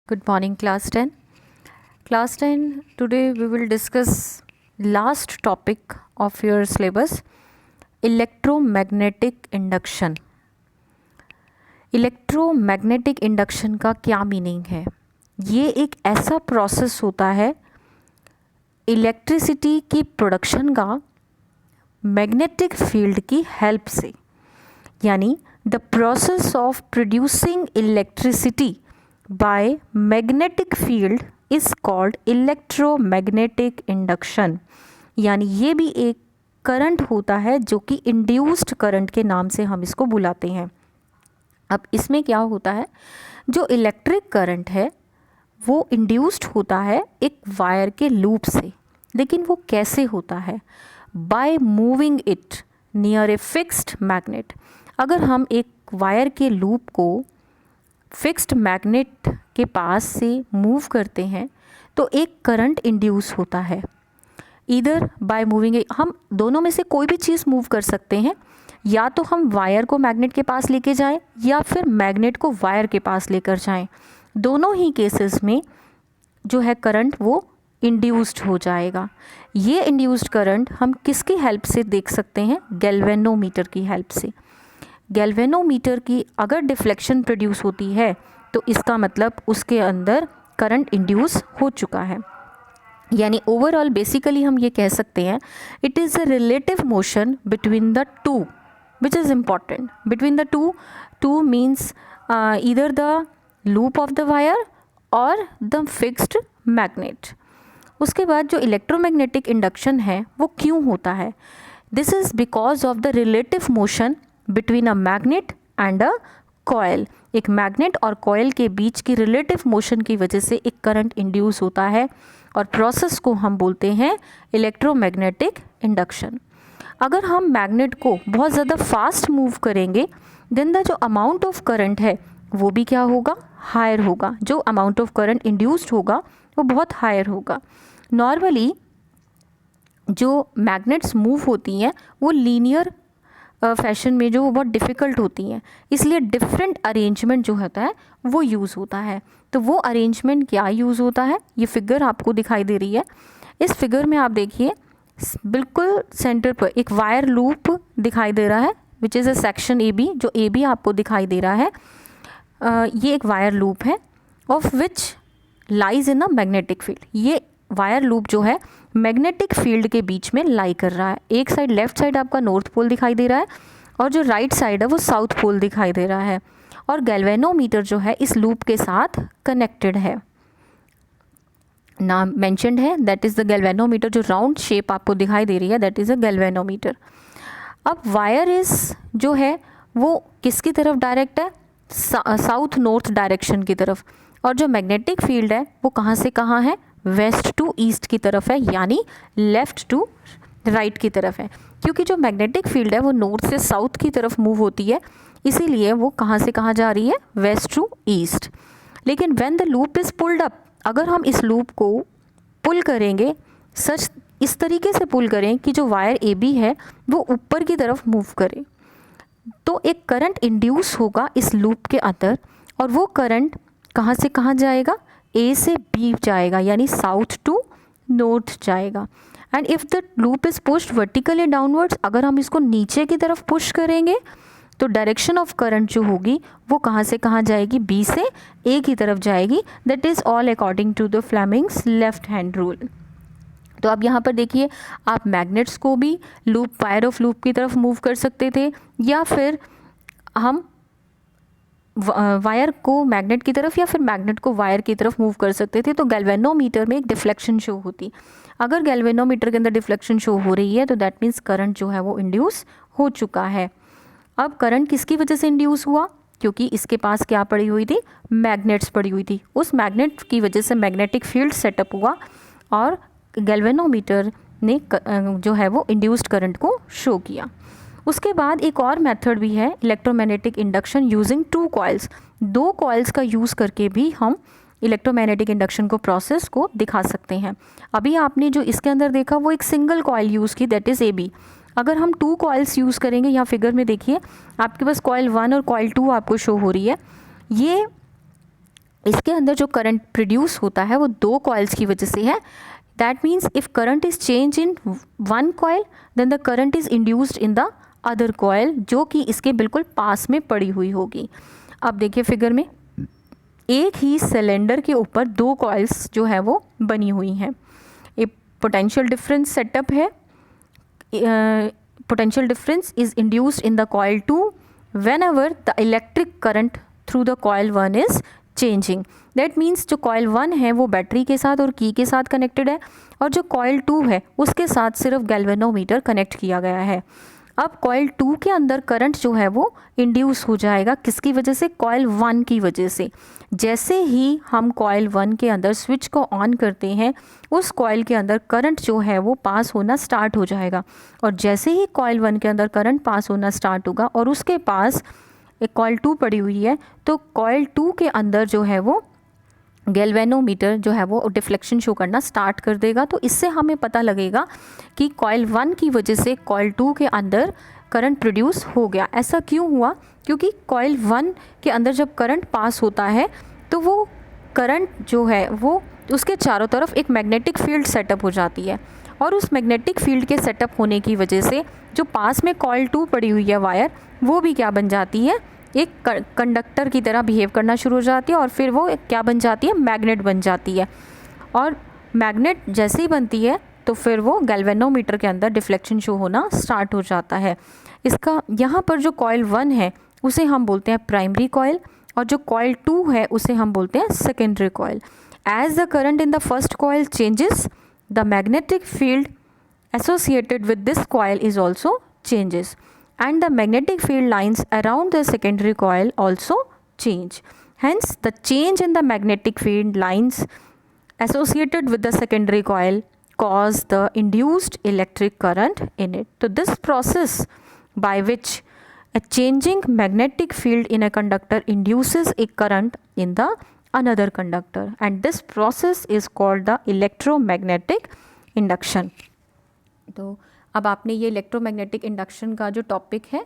Good morning, class 10. Class 10, today we will discuss last topic of your syllabus, electromagnetic induction. Electromagnetic induction का क्या meaning है? ये एक ऐसा प्रोसेस होता है इलेक्ट्रिसिटी की प्रोडक्शन का मैग्नेटिक फील्ड की हेल्प से, यानी the process of producing electricity by magnetic field is called electromagnetic induction. यानी ये भी एक करंट होता है जो कि इंड्यूस्ड करंट के नाम से हम इसको बुलाते हैं. अब इसमें क्या होता है, जो इलेक्ट्रिक करंट है वो इंड्यूस्ड होता है एक वायर के लूप से. लेकिन वो कैसे होता है? By moving it near a fixed magnet. अगर हम एक वायर के लूप को फिक्स्ड मैग्नेट के पास से मूव करते हैं तो एक करंट इंड्यूस होता है. इधर बाय मूविंग, हम दोनों में से कोई भी चीज़ मूव कर सकते हैं. या तो हम वायर को मैग्नेट के पास लेके जाएं या फिर मैग्नेट को वायर के पास लेकर जाएं. दोनों ही केसेस में जो है करंट वो इंड्यूस्ड हो जाएगा. ये इंड्यूस्ड करंट हम किसकी हेल्प से देख सकते हैं? गैल्वेनोमीटर की हेल्प से. गैल्वेनोमीटर की अगर डिफ्लेक्शन प्रोड्यूस होती है तो इसका मतलब उसके अंदर करंट इंड्यूस हो चुका है. यानी ओवरऑल बेसिकली हम ये कह सकते हैं it is a relative motion between the two which is important. Between the two means either the loop of the wire और द फिक्स्ड मैग्नेट. उसके बाद जो इलेक्ट्रोमैग्नेटिक इंडक्शन है वो क्यों होता है? This is because of the relative motion between a magnet and a coil. एक मैग्नेट और कॉयल के बीच की रिलेटिव मोशन की वजह से एक करंट इंड्यूस होता है और प्रोसेस को हम बोलते हैं इलेक्ट्रोमैग्नेटिक इंडक्शन. अगर हम मैग्नेट को बहुत ज़्यादा फास्ट मूव करेंगे देन द जो अमाउंट ऑफ करंट है वो भी क्या होगा? हायर होगा. जो अमाउंट ऑफ करंट इंड्यूस्ड होगा वो बहुत हायर होगा. नॉर्मली जो मैग्नेट्स मूव होती हैं वो लीनियर फैशन में जो वो बहुत डिफ़िकल्ट होती हैं, इसलिए डिफरेंट अरेंजमेंट जो होता है वो यूज़ होता है. तो वो अरेंजमेंट क्या यूज़ होता है? ये फिगर आपको दिखाई दे रही है. इस फिगर में आप देखिए बिल्कुल सेंटर पर एक वायर लूप दिखाई दे रहा है which is a section A B. जो ए बी आपको दिखाई दे रहा है ये एक वायर लूप है of which lies in a magnetic field. ये वायर लूप जो है मैग्नेटिक फील्ड के बीच में लाई कर रहा है. एक साइड लेफ्ट साइड आपका नॉर्थ पोल दिखाई दे रहा है और जो राइट साइड है वो साउथ पोल दिखाई दे रहा है. और गैल्वेनोमीटर जो है इस लूप के साथ कनेक्टेड है. नाम मेंशन्ड है, दैट इज़ द गैल्वेनोमीटर. जो राउंड शेप आपको दिखाई दे रही है दैट इज़ अ गैल्वेनोमीटर. अब वायर इस जो है वो किसकी तरफ डायरेक्ट है? साउथ नॉर्थ डायरेक्शन की तरफ. और जो मैग्नेटिक फील्ड है वो कहाँ से कहाँ है? वेस्ट टू ईस्ट की तरफ है, यानी लेफ़्ट टू राइट की तरफ है. क्योंकि जो मैग्नेटिक फील्ड है वो नॉर्थ से साउथ की तरफ मूव होती है, इसीलिए वो कहाँ से कहाँ जा रही है? West to east. लेकिन when the loop is pulled up, अगर हम इस लूप को पुल करेंगे सच इस तरीके से पुल करें कि जो वायर ए बी है वो ऊपर की तरफ मूव करे तो एक करंट इंड्यूस होगा इस लूप के अंदर. और वो करंट कहाँ से कहाँ जाएगा? ए से बी जाएगा, यानी साउथ टू नॉर्थ जाएगा. And if the loop is pushed vertically downwards, अगर हम इसको नीचे की तरफ पुश करेंगे तो डायरेक्शन ऑफ करंट जो होगी वो कहाँ से कहाँ जाएगी? बी से ए की तरफ जाएगी. That is all according to the Fleming's left hand rule. तो अब यहाँ पर देखिए आप मैग्नेट्स को भी लूप वायर ऑफ लूप की तरफ मूव कर सकते थे या फिर हम वायर को मैग्नेट की तरफ या फिर मैग्नेट को वायर की तरफ मूव कर सकते थे. तो गैल्वेनोमीटर में एक डिफ्लेक्शन शो होती. अगर गैल्वेनोमीटर के अंदर डिफ्लेक्शन शो हो रही है तो दैट मीन्स करंट जो है वो इंड्यूस हो चुका है. अब करंट किसकी वजह से इंड्यूस हुआ? क्योंकि इसके पास क्या पड़ी हुई थी? मैग्नेट्स पड़ी हुई थी. उस मैग्नेट की वजह से मैग्नेटिक फील्ड सेटअप हुआ और गैल्वेनोमीटर ने जो है वो इंड्यूस्ड करंट को शो किया. उसके बाद एक और मेथड भी है electromagnetic induction using two coils. दो कॉइल्स का यूज़ करके भी हम इलेक्ट्रोमैग्नेटिक इंडक्शन को प्रोसेस को दिखा सकते हैं. अभी आपने जो इसके अंदर देखा वो एक सिंगल कॉइल यूज़ की, दैट इज़ ए बी. अगर हम टू कॉइल्स यूज़ करेंगे, यहाँ फिगर में देखिए आपके पास कॉइल 1 और कॉइल 2 आपको शो हो रही है. ये इसके अंदर जो करंट प्रोड्यूस होता है वो 2 कॉइल्स की वजह से है। That means if current is change in 1 coil then the current is induced in the other coil, जो कि इसके बिल्कुल पास में पड़ी हुई होगी। अब देखिए फिगर में एक ही सिलेंडर के ऊपर 2 कॉइल्स जो है वो बनी हुई हैं। एक पोटेंशियल डिफरेंस सेटअप है। Potential difference is induced in the coil 2 whenever the electric current through the coil 1 is changing. That means जो कॉइल 1 है वो बैटरी के साथ और की के साथ कनेक्टेड है, और जो कॉइल 2 है उसके साथ सिर्फ गैल्वेनोमीटर कनेक्ट किया गया है। अब कॉइल 2 के अंदर करंट जो है वो इंड्यूस हो जाएगा, किसकी वजह से? कॉइल 1 की वजह से। जैसे ही हम कॉइल 1 के अंदर स्विच को ऑन करते हैं, उस कॉइल के अंदर करंट जो है वो पास होना स्टार्ट हो जाएगा, और जैसे ही कॉइल 1 के अंदर करंट पास होना स्टार्ट होगा और उसके पास एक कॉइल 2 पड़ी हुई है, तो कॉइल 2 के अंदर जो है वो गैल्वेनोमीटर जो है वो डिफ्लेक्शन शो करना स्टार्ट कर देगा। तो इससे हमें पता लगेगा कि कॉइल 1 की वजह से कॉइल 2 के अंदर करंट प्रोड्यूस हो गया। ऐसा क्यों हुआ? क्योंकि कॉइल 1 के अंदर जब करंट पास होता है तो वो करंट जो है वो उसके चारों तरफ एक मैग्नेटिक फील्ड सेटअप हो जाती है, और उस मैग्नेटिक फील्ड के सेटअप होने की वजह से जो पास में कॉइल 2 पड़ी हुई है वायर, वो भी क्या बन जाती है? एक कंडक्टर की तरह बिहेव करना शुरू हो जाती है, और फिर वो क्या बन जाती है? मैग्नेट बन जाती है। और मैग्नेट जैसे ही बनती है तो फिर वो गैल्वेनोमीटर के अंदर डिफ्लेक्शन शो होना स्टार्ट हो जाता है। इसका यहाँ पर जो कॉइल 1 है उसे हम बोलते हैं प्राइमरी कॉइल, और जो कॉइल 2 है उसे हम बोलते हैं secondary coil. As the current in the first coil changes, the magnetic field associated with this coil is also changes, and the magnetic field lines around the secondary coil also change. Hence the change in the magnetic field lines associated with the secondary coil cause the induced electric current in it. So this process by which a changing magnetic field in a conductor induces a current in the another conductor, and this process is called the electromagnetic induction. तो अब आपने ये electromagnetic induction का जो topic है